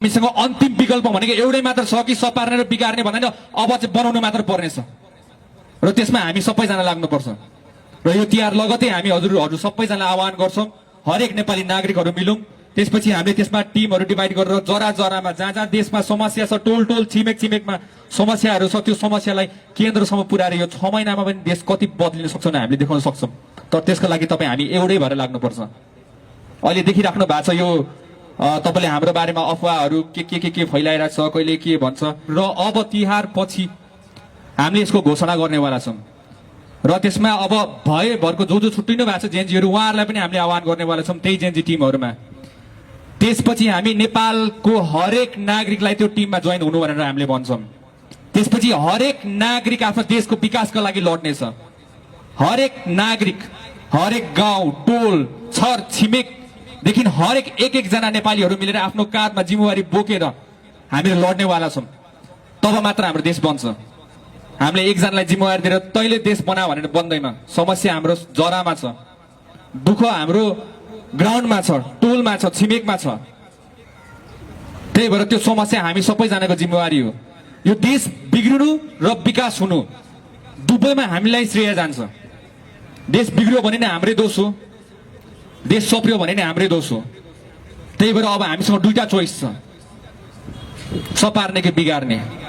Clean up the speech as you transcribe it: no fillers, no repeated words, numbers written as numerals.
हामीसँग अन्तिम विकल्प भनेको एउटै मात्र छ कि सपार्ने र बिगार्ने भन्दैन, अब चाहिँ बनाउनु मात्र पर्नेछ र त्यसमा हामी सबैजना लाग्नुपर्छ। र यो तिहार लगतै हामी हजुरहरू सबैजना आह्वान गर्छौँ, हरेक नेपाली नागरिकहरू मिलौँ। त्यसपछि हामीले त्यसमा टिमहरू डिभाइड गरेर जरा जरामा जहाँ जहाँ देशमा समस्या छ, टोल टोल छिमेक छिमेकमा समस्याहरू छ, त्यो समस्यालाई केन्द्रसम्म पुर्याएर यो 6 महिनामा पनि देश कति बदलिन सक्छ भने हामीले देखाउन सक्छौँ। तर त्यसको लागि तपाईँ हामी एउटै भएर लाग्नुपर्छ। अहिले देखिराख्नु भएको छ यो तपाईले हाम्रो बारेमा अफवाहहरू के फैलाइरहेको छ, कहिले के भन्छ र अब तिहार पछि हामीले यसको घोषणा गर्नेवाला छौँ र त्यसमा अब भरको जो छुट्टिनु भएको छ जेएनजीहरू उहाँहरूलाई पनि हामीले आह्वान गर्नेवाला छौँ त्यही जेएनजी टिमहरूमा। त्यसपछि हामी नेपालको हरेक नागरिकलाई त्यो टिममा जोइन हुनु भनेर हामीले भन्छौँ। त्यसपछि हरेक नागरिक आफ्नो देशको विकासका लागि लड्नेछ। हरेक नागरिक, हरेक गाउँ टोल छर छिमेकदेखि हरेक एकजना नेपालीहरू मिलेर आफ्नो काँधमा जिम्मेवारी बोकेर हामीले लड्नेवाला छौँ। तब मात्र हाम्रो देश बन्छ। हामीले एकजनालाई जिम्मेवारी दिएर तैँले देश बना भनेर बन्दैन। समस्या हाम्रो जरामा छ, दुःख हाम्रो ग्राउन्डमा छ, टोलमा छ, छिमेकमा छ। त्यही भएर त्यो समस्या हामी सबैजनाको जिम्मेवारी हो। यो देश बिग्रिनु र विकास हुनु दुवैमा हामीलाई श्रेय जान्छ। देश बिग्रियो भने नै हाम्रै दोष हो, देश सप्रियो भने नै हाम्रै दोष हो। त्यही भएर अब हामीसँग दुईटा चोइस छ, सपार्ने कि बिगार्ने।